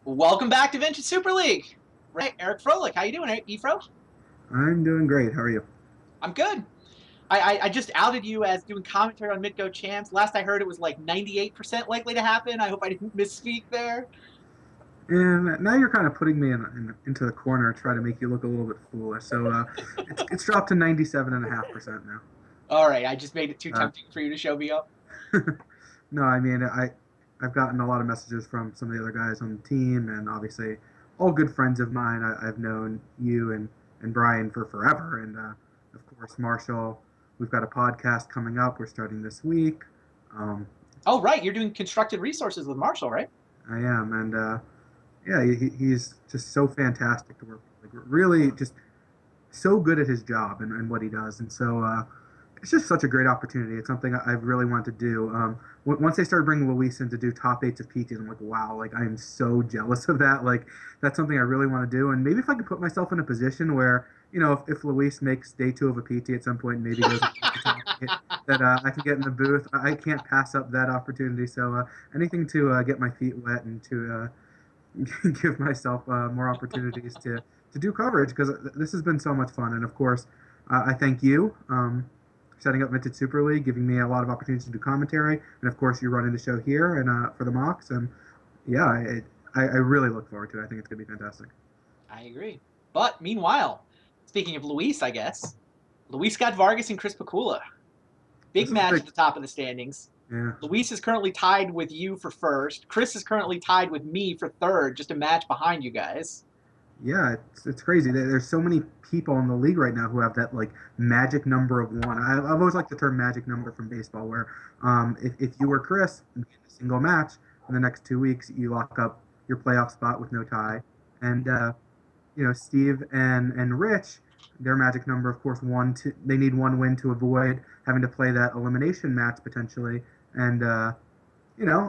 Welcome back to Vintage Super League. Right, Eric Froelich. How you doing, Efro? I'm doing great. How are you? I'm good. I just outed you as doing commentary on Midgo Champs. Last I heard, it was like 98% likely to happen. I hope I didn't misspeak there. And now you're kind of putting me into the corner, try to make you look a little bit foolish. So it's dropped to 97.5% now. All right, I just made it too Uh, tempting for you to show me up. no, I mean I've gotten a lot of messages from some of the other guys on the team, and obviously all good friends of mine. I've known you and Brian for forever, and of course Marshall. We've got a podcast coming up. We're starting this week. Um, Oh, right, you're doing constructed resources with Marshall, right? I am, and yeah, he's just so fantastic to work with. Like, really, just so good at his job and what he does. And so it's just such a great opportunity. It's something I really want to do. Once they started bringing Luis in to do top eights of PTs, I'm like, wow, like I am so jealous of that. Like that's something I really want to do. And maybe if I could put myself in a position where, if Luis makes day two of a PT at some point and maybe goes that I can get in the booth, I can't pass up that opportunity. So anything to get my feet wet and to give myself more opportunities to do coverage because this has been so much fun. And of course, I thank you setting up Vintage Super League, giving me a lot of opportunities to do commentary, and of course, you running the show here and for the mocks. And yeah, I really look forward to it. I think it's gonna be fantastic. I agree. But meanwhile, speaking of Luis, I guess, Luis Scott-Vargas and Chris Pikula. Big This is match big. at the top of the standings. Yeah, Luis is currently tied with you for first. Chris is currently tied with me for third, just a match behind you guys. yeah, it's crazy. There's so many people in the league right now who have that like magic number of one. I've always liked the term magic number from baseball, where if you were Chris in a single match in the next 2 weeks, you lock up your playoff spot with no tie, and Steve and Rich, their magic number, of course, they need one win to avoid having to play that elimination match potentially, and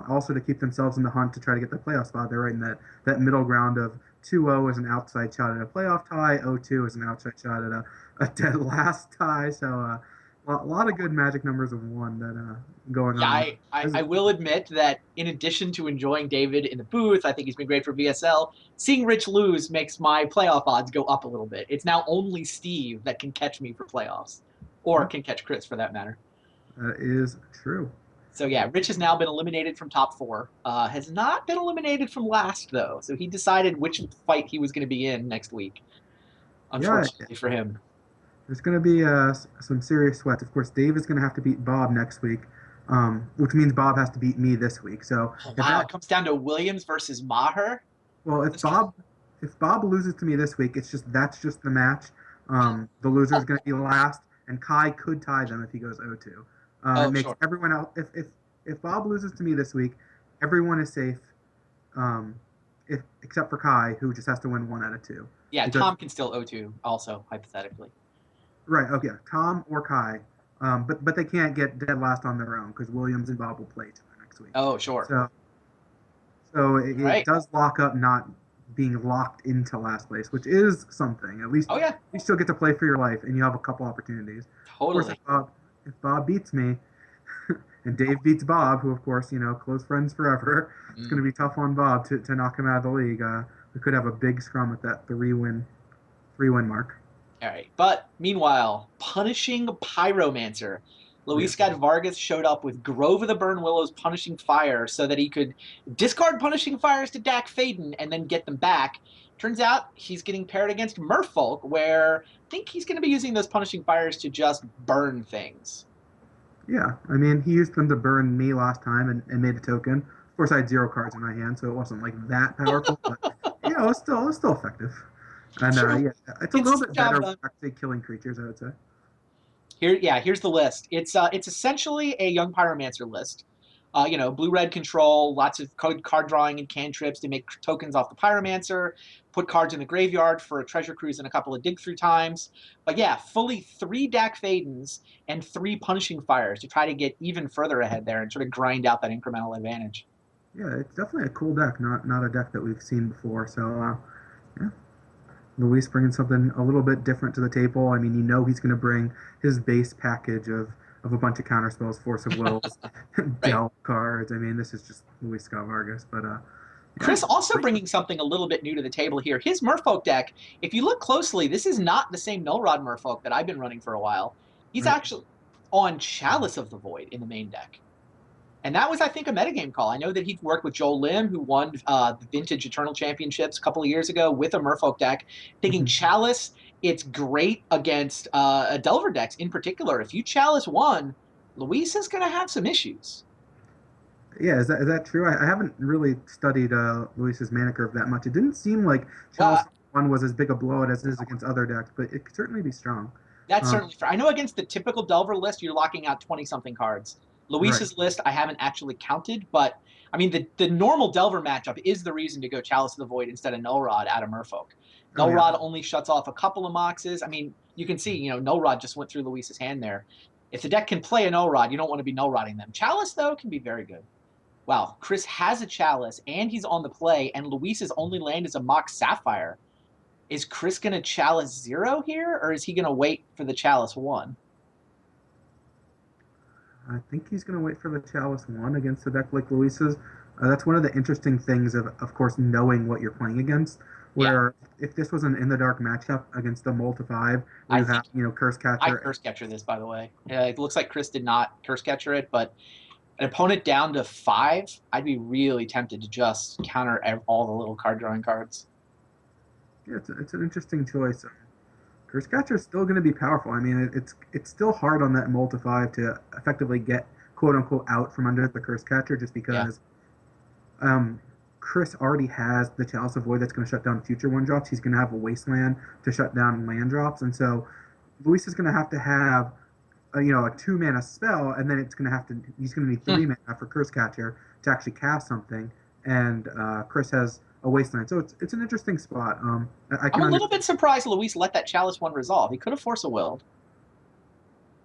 also to keep themselves in the hunt to try to get the playoff spot. They're right in that middle ground of 2-0 is an outside shot at a playoff tie, 0-2 is an outside shot at a dead last tie. So a lot of good magic numbers of one that going Yeah, on. I will admit that in addition to enjoying David in the booth, I think he's been great for VSL. Seeing Rich lose makes my playoff odds go up a little bit. It's now only Steve that can catch me for playoffs, or Yeah, can catch Chris for that matter. that is true. So yeah, Rich has now been eliminated from top four. Has not been eliminated from last though. So he decided which fight he was going to be in next week. Yeah, Unfortunately for him. there's going to be some serious sweats. Of course, Dave is going to have to beat Bob next week, which means Bob has to beat me this week. So Oh if wow, that it comes down to Williams versus Maher. well, if Bob loses to me this week, that's just the match. The loser is going to be last, and Kai could tie them if he goes 0-2. It Oh makes sure. everyone else. If Bob loses to me this week, everyone is safe, um, if except for Kai, who just has to win 1 out of 2. Yeah, Because Tom can still O2 also hypothetically. right, okay, Tom or Kai, but they can't get dead last on their own because Williams and Bob will play each other next week. Oh sure. So it Right. does lock up not being locked into last place, which is something. Oh yeah, You still get to play for your life, and you have a couple opportunities. Of course, totally. if Bob beats me, and Dave beats Bob, who of course close friends forever, it's going to Mm. be tough on Bob to knock him out of the league. We could have a big scrum at that three win mark. All right. But meanwhile, punishing pyromancer. Yeah, Luis Scott Vargas showed up with Grove of the Burn Willows punishing fire so that he could discard punishing fires to Dak Faden and then get them back. Turns out he's getting paired against Merfolk, where I think he's going to be using those punishing fires to just burn things. yeah. I mean, he used them to burn me last time and made a token. Of course, I had 0 cards in my hand, so it wasn't like that powerful, but it was still effective. And True. yeah, it's a Gets little the bit job better done. actually killing creatures, I would say. Here's the list. It's essentially a young pyromancer list. Blue red control, lots of card drawing and cantrips to make tokens off the pyromancer, put cards in the graveyard for a treasure cruise and a couple of dig through times. But yeah, fully 3 Dak Fadens and 3 punishing fires to try to get even further ahead there and sort of grind out that incremental advantage. Yeah, it's definitely a cool deck, not a deck that we've seen before. So yeah, Luis bringing something a little bit different to the table. I mean, he's going to bring his base package of a bunch of counterspells, Force of Wills, Right. Del cards. I mean, this is just Luis Scott Vargas. But Yeah, Chris also great. bringing something a little bit new to the table here. His Merfolk deck, if you look closely, this is not the same Null Rod Merfolk that I've been running for a while. He's Right. actually on Chalice of the Void in the main deck. And that was, I think, a metagame call. I know that he's worked with Joel Lim, who won the Vintage Eternal Championships a couple of years ago with a Merfolk deck. Thinking Mhm. Chalice, it's great against Delver decks in particular. If you Chalice one, Luis is going to have some issues. Yeah, is that true? I haven't really studied Luis's mana curve that much. It didn't seem like Chalice Well, one was as big a blowout as it is against other decks, but it could certainly be strong. that's Um, certainly fair. I know against the typical Delver list, you're locking out 20 something cards. right. Luis's list, I haven't actually counted, but I mean, the normal Delver matchup is the reason to go Chalice of the Void instead of Null Rod out of Merfolk. Oh Null yeah. Rod only shuts off a couple of Moxes. I mean, you can see, Null Rod just went through Luis's hand there. If the deck can play a Null Rod, you don't want to be Null Rodding them. Chalice, though, can be very good. Wow, Chris has a Chalice, and he's on the play, and Luis's only land is a Mox Sapphire. Is Chris going to Chalice 0 here, or is he going to wait for the Chalice 1? I think he's going to wait for the Chalice one against a deck like Luis's. That's one of the interesting things of course, knowing what you're playing against. Yeah, Where if this was an in the dark matchup against a Multi Five, where I you have think Curse I Catcher. curse catcher this, by the way. It looks like Chris did not curse catcher it, but an opponent down to 5, I'd be really tempted to just counter all the little card drawing cards. Yeah, it's an interesting choice. Curse Catcher is still going to be powerful. I mean, it's still hard on that Multi Five to effectively get quote unquote out from under the Curse Catcher, just Yeah. because um, Chris already has the Chalice of Void that's going to shut down future one drops. He's going to have a Wasteland to shut down land drops, and so Luis is going to have a 2 mana spell, and then he's going to need Hmm. 3 mana for Curse Catcher to actually cast something, and Chris has a Wasteland, so it's an interesting spot. I I'm can a little understand. bit surprised Luis let that Chalice 1 resolve. He could have Force a Willed.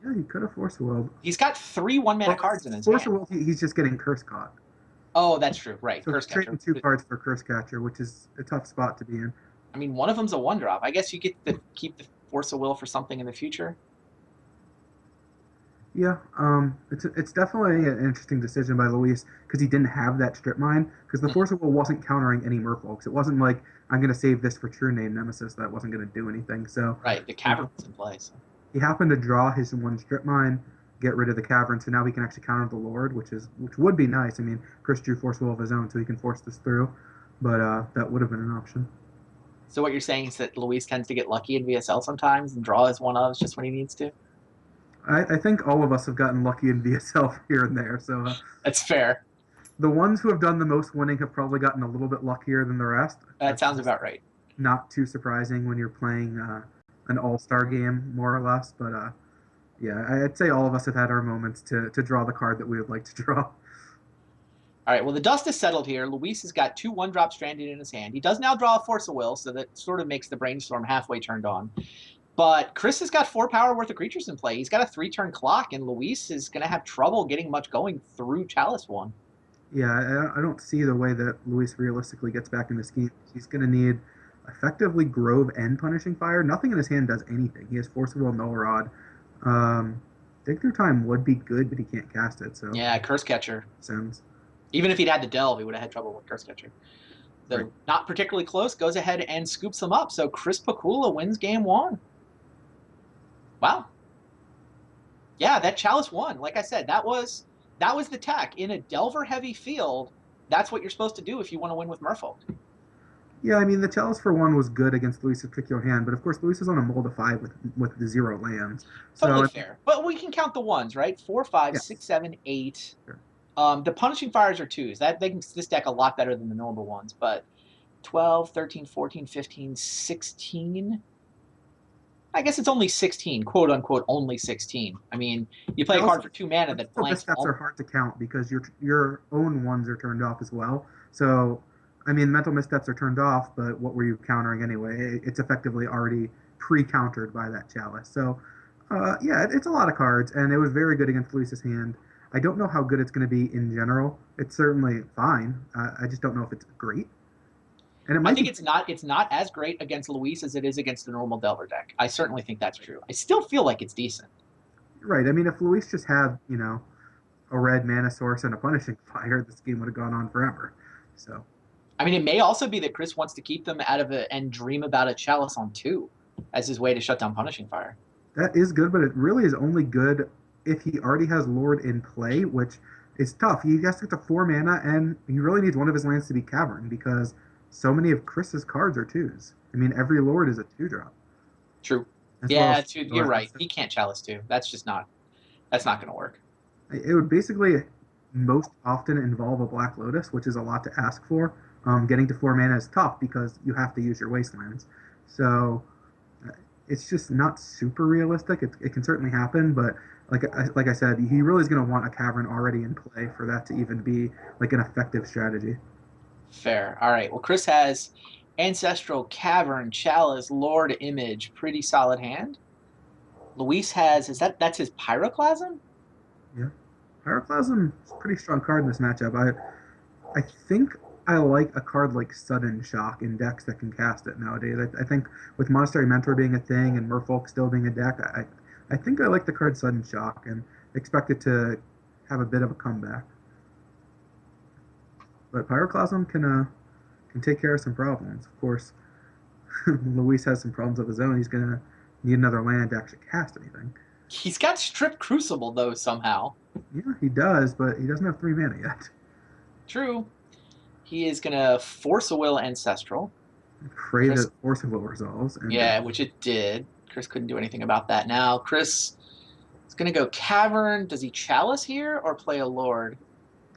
Yeah, he could have Force Willed. He's got 3 1 mana Well, cards in his Force hand. Willed, he's just getting Curse Caught, Oh, that's true. Right. so Curse he's catcher. trading 2 cards for Curse Catcher, which is a tough spot to be in. I mean, one of them's a 1 drop. I guess you get to keep the Force of Will for something in the future. Yeah, it's definitely an interesting decision by Luis because he didn't have that strip mine because the Hmm. Force of Will wasn't countering any merfolks. It wasn't like I'm going to save this for True Name Nemesis that wasn't going to do anything. So Right. The you cavern know, was in play. So. he happened to draw his one strip mine, get rid of the cavern, so now he can actually counter the Lord, which would be nice. I mean, Chris drew Force Will of his own, so he can force this through, but that would have been an option. So what you're saying is that Luis tends to get lucky in VSL sometimes and draw his 1-ofs just when he needs to? I think all of us have gotten lucky in VSL here and there. So That's fair. the ones who have done the most winning have probably gotten a little bit luckier than the rest. That That's sounds just about right. not too surprising when you're playing an all-star game, more or less. But yeah, I'd say all of us have had our moments to draw the card that we would like to draw. All right, well, the dust is settled here. Luis has got 2 1-drop stranded in his hand. He does now draw a Force of Will, so that sort of makes the brainstorm halfway turned on. But Chris has got 4 power worth of creatures in play. He's got a 3-turn clock, and Luis is going to have trouble getting much going through Chalice 1. Yeah, I don't see the way that Luis realistically gets back in this game. He's going to need effectively Grove and Punishing Fire. Nothing in his hand does anything. He has Forcible Null Rod. Dig Through Time would be good, but he can't cast it, so Yeah, Curse Catcher. sounds Even if he'd had the Delve, he would have had trouble with Curse Catcher. right. So not particularly close, goes ahead and scoops him up. So Chris Pikula wins game 1. Wow. Yeah, that Chalice 1. Like I said, that was the tech. In a Delver heavy field, that's what you're supposed to do if you want to win with Merfolk. Yeah, I mean the Chalice for one was good against Luis's particular hand, but of course Luis is on a mold of 5 with the 0 lands. So Totally fair. But we can count the ones, right? 4, 5, 6, yes, 7, 8. sure. The punishing fires are 2s. That makes this deck a lot better than the normal ones. But 12, 13, 14, 15, 16. I guess it's only 16, quote unquote, only 16. I mean, you play a card for 2 mana that Mental blanks missteps are all. hard to count because your own ones are turned off as well. So I mean, mental missteps are turned off, but what were you countering anyway? It's effectively already pre-countered by that Chalice. So yeah, it's a lot of cards, and it was very good against Luis's hand. I don't know how good it's going to be in general. It's certainly fine. I just don't know if it's great, and it I might think be it's not as great against Luis as it is against the normal Delver deck. I certainly think that's true. I still feel like it's decent. right. I mean, if Luis just had a red mana source and a punishing fire, this game would have gone on forever. So I mean, it may also be that Chris wants to keep them out of it and dream about a chalice on 2 as his way to shut down Punishing Fire. That is good, but it really is only good if he already has Lord in play, which is tough. He has to get to 4 mana, and he really needs one of his lands to be Cavern because so many of Chris's cards are twos. I mean, every Lord is a 2-drop, True. as well Yeah, as you're right. He can't chalice 2. That's not going to work. it would basically most often involve a Black Lotus, which is a lot to ask for. Getting to 4 mana is tough because you have to use your wastelands. So it's just not super realistic. It can certainly happen, but like I said, he really is going to want a Cavern already in play for that to even be like an effective strategy. Fair. All right. Well, Chris has Ancestral Cavern, Chalice, Lord Image. Pretty solid hand. Luis has, that's his Pyroclasm? Yeah, Pyroclasm is a pretty strong card in this matchup. I think I like a card like Sudden Shock in decks that can cast it nowadays. I think with Monastery Mentor being a thing and Merfolk still being a deck, I think I like the card Sudden Shock and expect it to have a bit of a comeback. But Pyroclasm can take care of some problems. Of course, Luis has some problems of his own. He's gonna need another land to actually cast anything. He's got Strip Crucible, though, somehow. Yeah, he does, but he doesn't have 3 mana yet. True. He is going to Force a Will Ancestral. Pray Chris, that Force of Will resolves. And yeah, which it did. Chris couldn't do anything about that. Now, Chris is going to go Cavern. Does he Chalice here or play a Lord?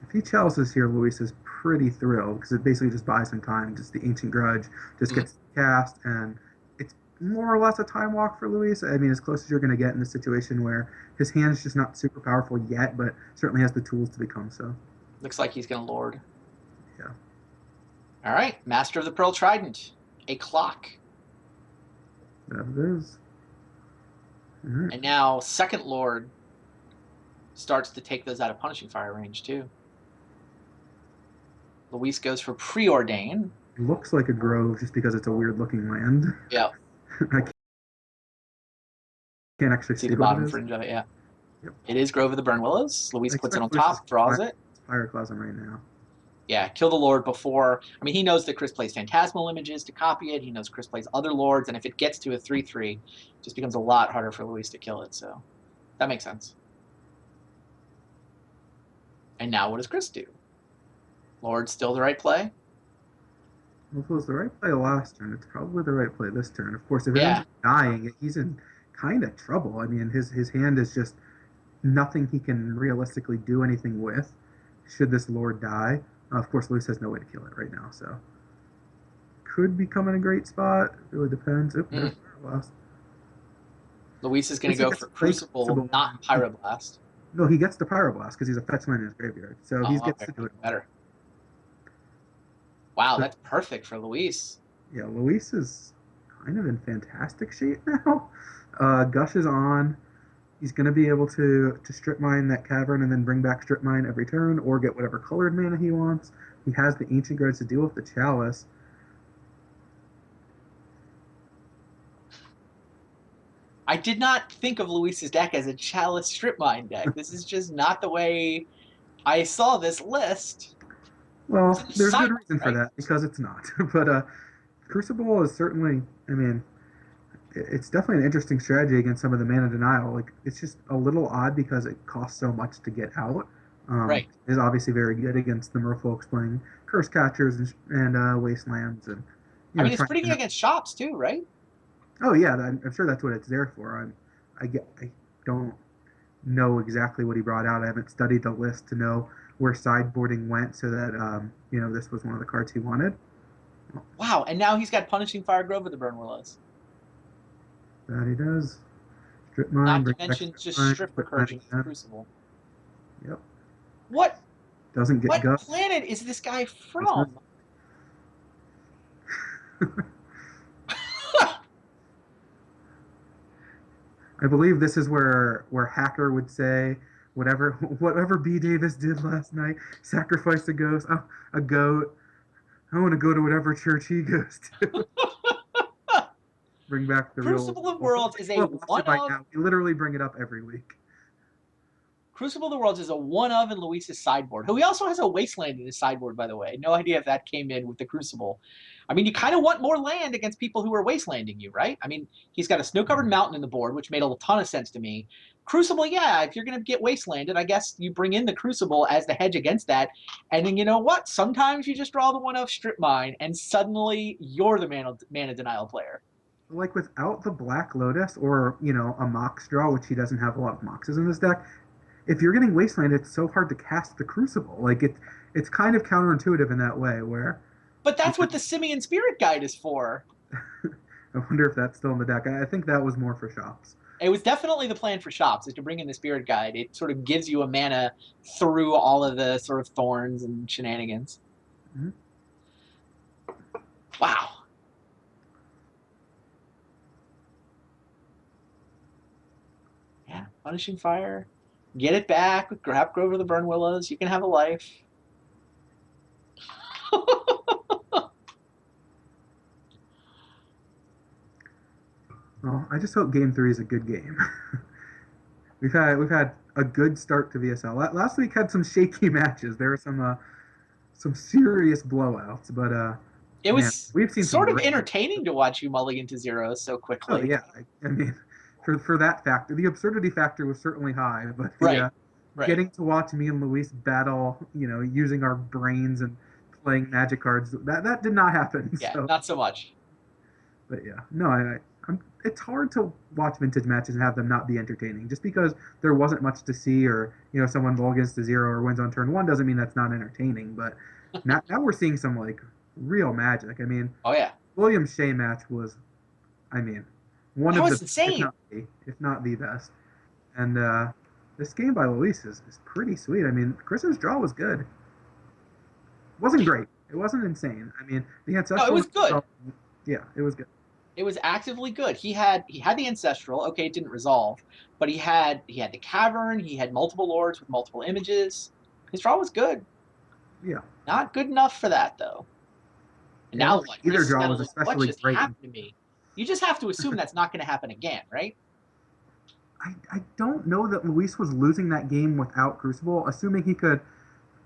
if he chalices here, Luis is pretty thrilled because it basically just buys him time. Just the Ancient Grudge just gets cast, and it's more or less a time walk for Luis. I mean, as close as you're going to get in a situation where his hand is just not super powerful yet, but certainly has the tools to become so. Looks like he's going to Lord. Yeah. All right. Master of the Pearl Trident. A clock. That it is. All right. And now second Lord starts to take those out of Punishing Fire range, too. Luis goes for Preordain. Looks like a grove just because it's a weird looking land. Yeah. I can't actually See see the what bottom it is. fringe of it, yeah. Yep. It is Grove of the Burn Willows. Luis I puts it on expect Luis top, draws it. It's Pyroclasm right now. Yeah, kill the Lord before. I mean, he knows that Chris plays Phantasmal Images to copy it. He knows Chris plays other Lords, and if it gets to a 3/3, it just becomes a lot harder for Luis to kill it. So that makes sense. And now what does Chris do? Lord still the right play? Well, if it was the right play last turn, it's probably the right play this turn. Of course, if it ends up dying, he's in kind of trouble. I mean, his hand is just nothing he can realistically do anything with. Should this Lord die, of course, Luis has no way to kill it right now. So could become in a great spot. It really depends. Oop, there's Pyroblast. Luis is going to go for Crucible, not Pyroblast. No, he gets the Pyroblast because he's a fetch land in his graveyard. So he gets to do it better. Wow, that's perfect for Luis. Yeah, Luis is kind of in fantastic shape now. Gush is on. He's going to be able to strip mine that cavern and then bring back strip mine every turn or get whatever colored mana he wants. He has the Ancient Grudge to deal with the Chalice. I did not think of Luis's deck as a Chalice strip mine deck. This is just not the way I saw this list. Well, there's good reason for that because it's not. But Crucible is certainly, I mean, it's definitely an interesting strategy against some of the mana denial. Like it's just a little odd because it costs so much to get out. Right. It is obviously very good against the merfolks playing Curse Catchers and Wastelands and. I mean, it's pretty good against shops too, right? Oh yeah, I'm sure that's what it's there for. I don't know exactly what he brought out. I haven't studied the list to know where sideboarding went, so that this was one of the cards he wanted. Wow, and now he's got Punishing Fire Grove with the Burn Willows. That he does. Strip mine. Not to mention just strip Recursion Crucible. Yep. What? Doesn't get What planet is this guy from? I believe this is where Hacker would say, whatever B. Davis did last night, sacrifice a ghost, a goat. I want to go to whatever church he goes to. Bring back the Crucible of Worlds is a one-off. We literally bring it up every week. Crucible of the Worlds is a one of in Luis's sideboard, who he also has a Wasteland in his sideboard, by the way. No idea if that came in with the Crucible. I mean, you kind of want more land against people who are Wastelanding you, right? I mean, he's got a snow-covered mountain in the board, which made a ton of sense to me. Crucible, yeah, if you're going to get Wastelanded, I guess you bring in the Crucible as the hedge against that. And then you know what? Sometimes you just draw the one of Strip Mine, and suddenly you're the mana denial player. Like without the Black Lotus or a Mox draw, which he doesn't have a lot of Moxes in his deck, if you're getting Wasteland, it's so hard to cast the Crucible. Like it's kind of counterintuitive in that way. Where But that's what the Simian Spirit Guide is for. I wonder if that's still in the deck. I think that was more for shops. It was definitely the plan for shops, is to bring in the Spirit Guide. It sort of gives you a mana through all of the sort of thorns and shenanigans. Mm-hmm. Wow. Yeah, Punishing Fire. Get it back with Grab Grove of the Burn Willows. You can have a life. Well, I just hope Game 3 is a good game. we've had a good start to VSL. Last week had some shaky matches. There were some serious blowouts, but it was we've seen sort of entertaining to watch you mulligan to zero so quickly. Oh yeah, I mean, for that factor, the absurdity factor was certainly high, but right. Getting to watch me and Luis battle, using our brains and playing magic cards, that did not happen. Yeah, so. Not so much. But yeah, no, it's hard to watch vintage matches and have them not be entertaining. Just because there wasn't much to see, or someone mulligans to zero or wins on turn one, doesn't mean that's not entertaining. But now we're seeing some like real magic. I mean, oh yeah, William Shea match was, I mean, one that of was the insane. if not the best. And this game by Luis is pretty sweet. I mean, Chris's draw was good. It wasn't great. It wasn't insane. I mean, the ancestral. No, it was good. Yeah, it was good. It was actively good. He had the ancestral. Okay, it didn't resolve, but he had the cavern. He had multiple lords with multiple images. His draw was good. Yeah. Not good enough for that though. And now what? Either draw was especially what just great. happened to me? You just have to assume that's not going to happen again, right? I don't know that Luis was losing that game without Crucible, assuming he could,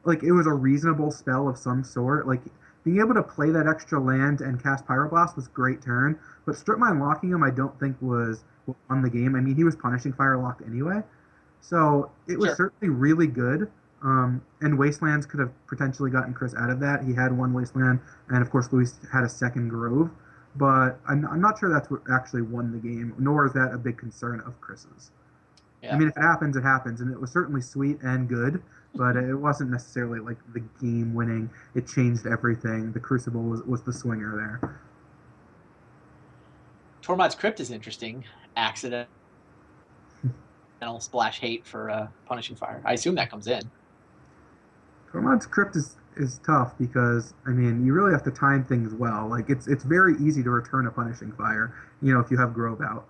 like, it was a reasonable spell of some sort. Like, being able to play that extra land and cast Pyroblast was great turn, but Strip Mine locking him I don't think was on the game. I mean, he was punishing Fire locked anyway, so it was certainly really good. And Wastelands could have potentially gotten Chris out of that. He had one Wasteland, and of course Luis had a second Grove, but I'm not sure that's what actually won the game, nor is that a big concern of Chris's. Yeah. I mean, if it happens, it happens, and it was certainly sweet and good, but it wasn't necessarily like the game winning. It changed everything. The Crucible was the swinger there. Tormod's Crypt is interesting. Accidental splash hate for Punishing Fire. I assume that comes in. Tormod's Crypt is tough because, I mean, you really have to time things well. Like, it's very easy to return a Punishing Fire, if you have Grove out.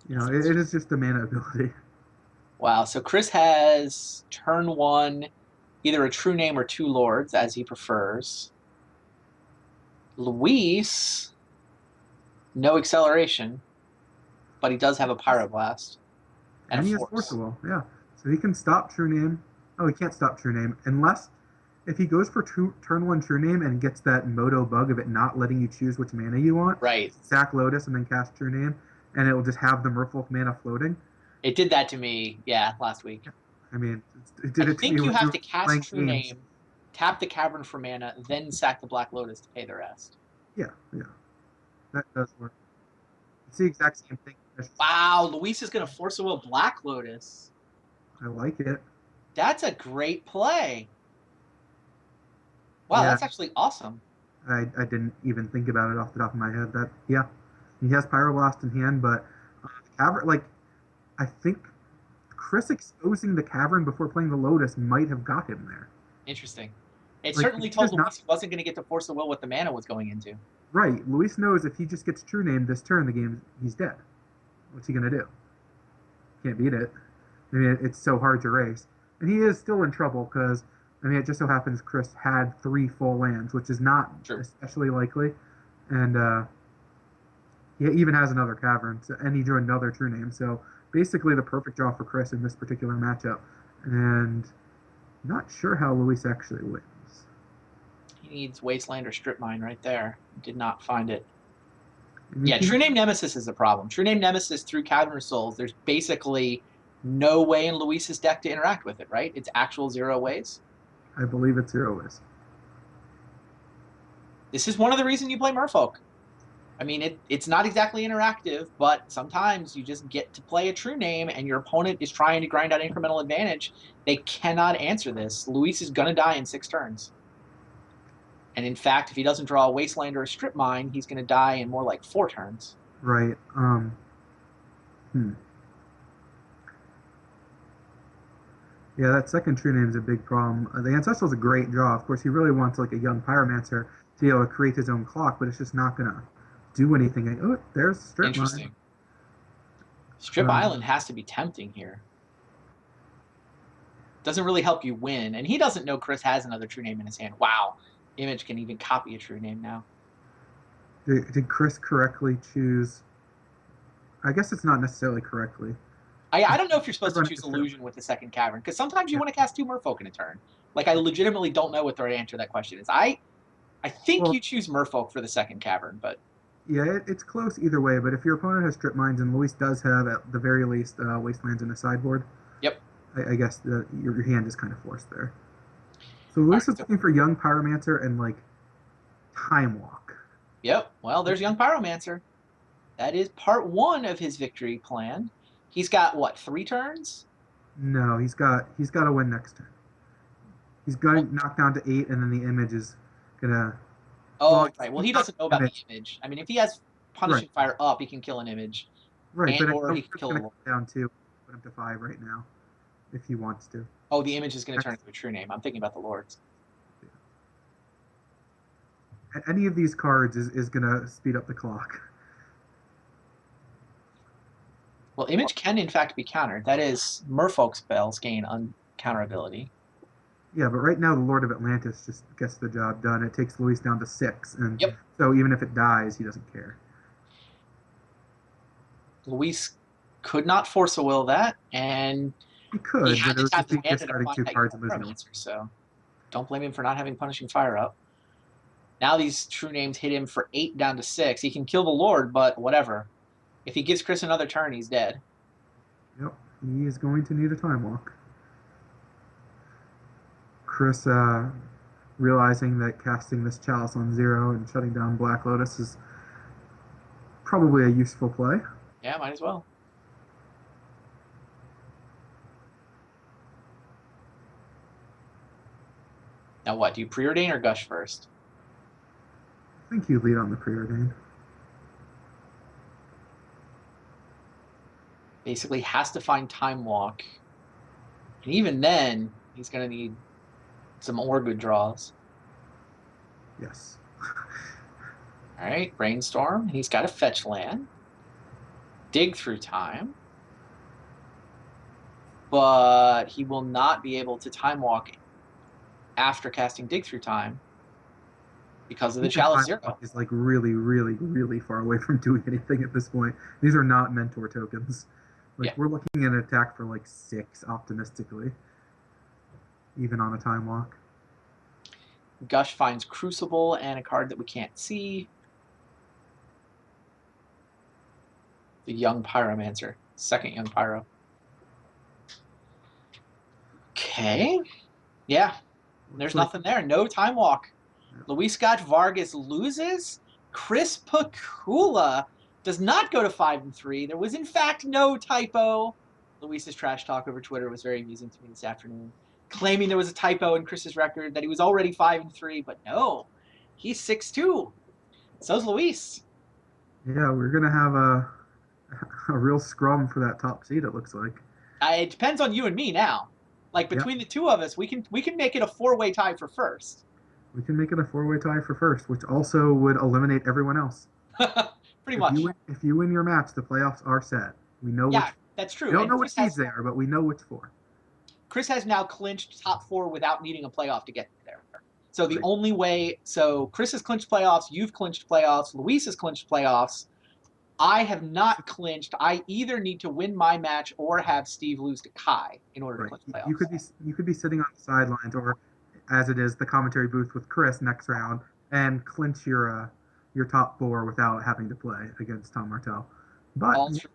It is just a mana ability. Wow. So Chris has turn one, either a True Name or two Lords, as he prefers. Luis, no acceleration, but he does have a Pyroblast. And he has Force of Will, yeah. So he can stop True Name. Oh, he can't stop True Name unless if he goes for turn one True Name and gets that Moto bug of it not letting you choose which mana you want. Right. Sack Lotus and then cast True Name, and it will just have the Merfolk mana floating. It did that to me, yeah, last week. I mean, it did I it think to you have to cast True games. Name, tap the Cavern for mana, then sack the Black Lotus to pay the rest. Yeah. That does work. It's the exact same thing. Wow, Luis is going to force a will Black Lotus. I like it. That's a great play. Wow, that's actually awesome. I didn't even think about it off the top of my head. He has Pyroblast in hand, but the Cavern, I think Chris exposing the Cavern before playing the Lotus might have got him there. Interesting. It certainly told Luis he wasn't going to get to force the will what the mana was going into. Right. Luis knows if he just gets True Name this turn, he's dead. What's he going to do? Can't beat it. I mean, it's so hard to race. And he is still in trouble because, I mean, it just so happens Chris had 3 full lands, which is not especially likely. And he even has another Cavern, and he drew another True Name. So basically the perfect draw for Chris in this particular matchup. And not sure how Luis actually wins. He needs Wasteland or Strip Mine right there. Did not find it. I mean, Yeah, True Name Nemesis is the problem. True Name Nemesis through Cavern of Souls, there's basically no way in Luis's deck to interact with it, right? It's actual 0 ways. I believe it's 0 is. This is one of the reasons you play Merfolk. I mean, it's not exactly interactive, but sometimes you just get to play a True Name and your opponent is trying to grind out incremental advantage. They cannot answer this. Luis is going to die in 6 turns. And in fact, if he doesn't draw a Wasteland or a Strip Mine, he's going to die in more like 4 turns. Right. Hmm. Yeah, that second True Name is a big problem. The Ancestral is a great draw. Of course, he really wants like a young Pyromancer to be able to create his own clock, but it's just not going to do anything. Oh, there's Strip Interesting. Mine. Strip Island has to be tempting here. Doesn't really help you win. And he doesn't know Chris has another True Name in his hand. Wow. Image can even copy a True Name now. Did Chris correctly choose? I guess it's not necessarily correctly. I don't know if you're supposed to choose Illusion with the second Cavern, because sometimes you want to cast 2 Merfolk in a turn. Like, I legitimately don't know what the right answer to that question is. I think you choose Merfolk for the second Cavern, but... Yeah, it's close either way, but if your opponent has Strip Mines, and Luis does have, at the very least, Wastelands in the sideboard, yep, I guess your hand is kind of forced there. So Luis is looking for Young Pyromancer and, like, Time Walk. Yep, well, there's Young Pyromancer. That is part 1 of his victory plan. He's got, what, 3 turns? No, he's got to win next turn. He's going to knock down to 8, and then the image is going to... Oh, right. Well, he doesn't know about the image. I mean, if he has Punishing Fire up, he can kill an image. Right, or he can kill a Lord. Down 2, put him to 5 right now, if he wants to. Oh, the image is going to turn into a True Name. I'm thinking about the Lords. Yeah. Any of these cards is going to speed up the clock. Well, image can, in fact, be countered. That is, Merfolk spells gain uncounterability. Yeah, but right now the Lord of Atlantis just gets the job done. It takes Luis down to 6, and so even if it dies, he doesn't care. Luis could not force a will that, and he could, he had but it to tap his just discarding 2 cards and losing. So don't blame him for not having Punishing Fire up. Now these True Names hit him for 8 down to 6. He can kill the Lord, but whatever. If he gives Chris another turn, he's dead. Yep, he is going to need a Time Walk. Chris, realizing that casting this Chalice on 0 and shutting down Black Lotus is probably a useful play. Yeah, might as well. Now what, do you preordain or gush first? I think you lead on the preordain. Basically has to find Time Walk. And even then, he's going to need some more good draws. Yes. All right, Brainstorm. He's got a fetch land. Dig Through Time. But he will not be able to Time Walk after casting Dig Through Time because of the Chalice 0. Is like really, really, really far away from doing anything at this point. These are not Mentor tokens. Like, we're looking at an attack for like 6, optimistically, even on a Time Walk. Gush finds Crucible and a card that we can't see. The Young Pyromancer. Second Young Pyro. Okay. Yeah. There's nothing there. No Time Walk. Luis Scott-Vargas loses. Chris Pikula does not go to 5-3. There was, in fact, no typo. Luis's trash talk over Twitter was very amusing to me this afternoon, claiming there was a typo in Chris's record, that he was already 5-3, but no, he's 6-2. So's Luis. Yeah, we're gonna have a real scrum for that top seed. It looks like. It depends on you and me now. Like, between the two of us, we can make it a 4-way tie for first. We can make it a 4-way tie for first, which also would eliminate everyone else. Pretty much. If you win your match, the playoffs are set. We know. Yeah, that's true. We don't know which seeds they are, but we know which 4. Chris has now clinched top 4 without needing a playoff to get there. So the only way, so Chris has clinched playoffs, you've clinched playoffs, Luis has clinched playoffs. I have not clinched. I either need to win my match or have Steve lose to Kai in order to Right. clinch You playoffs. could be sitting on the sidelines, or as it is, the commentary booth with Chris next round, and clinch your top four without having to play against Tom Martell. But All true.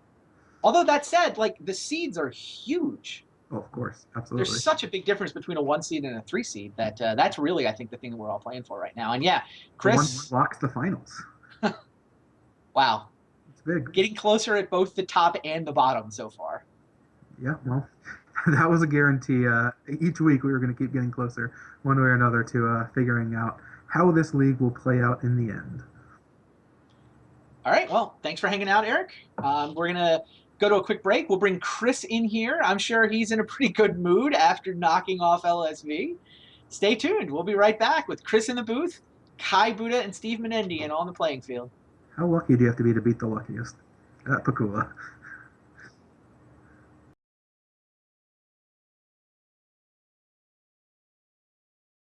Although that said, like the seeds are huge. oh, of course, There's absolutely. such a big difference between a 1 seed and a 3 seed that that's really, I think, the thing that we're all playing for right now. And yeah, The one Chris, locks the finals. wow, It's big. getting closer at both the top and the bottom so far. Yeah, well, that was a guarantee. Each week we were going to keep getting closer, one way or another, to figuring out how this league will play out in the end. All right. Well, thanks for hanging out, Eric. We're going to go to a quick break. We'll bring Chris in here. I'm sure he's in a pretty good mood after knocking off LSV. Stay tuned. We'll be right back with Chris in the booth, Kai Buddha, and Steve Menendian on the playing field. How lucky do you have to be to beat the luckiest? Pikula.